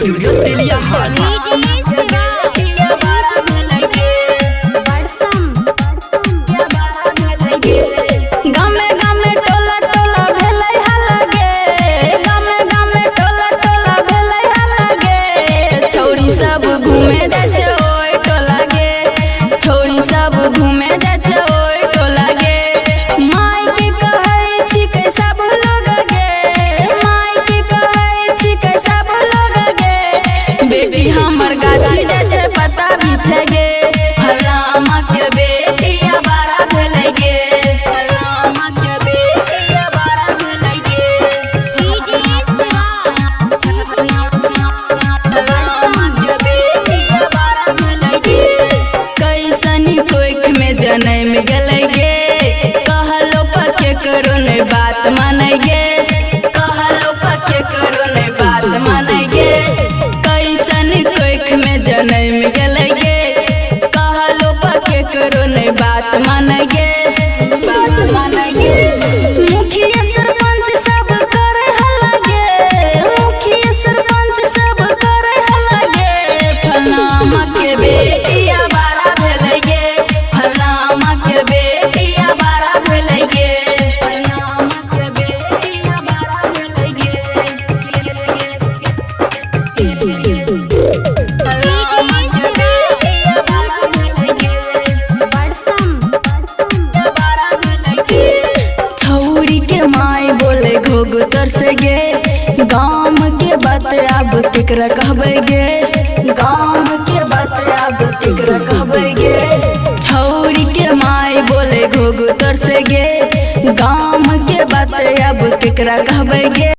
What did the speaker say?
Studio तेलिया हाल। सब घूमे जाचे ओए टोला गे, छोड़ी सब घूमे जाचे ओए टोला गे। माई के कहै छी के सब लोग गे, माई के कहै छी के सब लोग गे। बेटी हमर गाछी जाचे पता बिछे गे, फलामा के बेटिया बारा भेलै गे, फलामा के बेटिया बारा भेलै गे। जनम गलै गे, कहलो पके करो नहीं बात मानै गे, कहलो पके करो नहीं बात मानै गे। कैसन कोख में जनम गलै गे, कहलो पके करो नहीं बात मानै गे, बात मानै गे। मुखिया सरपंच सब करे हल्ला गे, मुखिया सरपंच सब करे हल्ला गे। फलामा के बेटिया बारा भेलै गे, फलामा के बेटिया बारा भेलै गे, फलामा के बेटिया बारा भेलै गे, फलामा के बेटिया बारा भेलै गे, बारा भेलै गे। छौरी के माई बोले घोघतर से गे, गाम के बात अब केकरा कहबै गे, गाम के बात अब केकरा कहबै गे। छौरी के माई बोले घोघतर से गे, गाम के बात अब केकरा कहबै गे।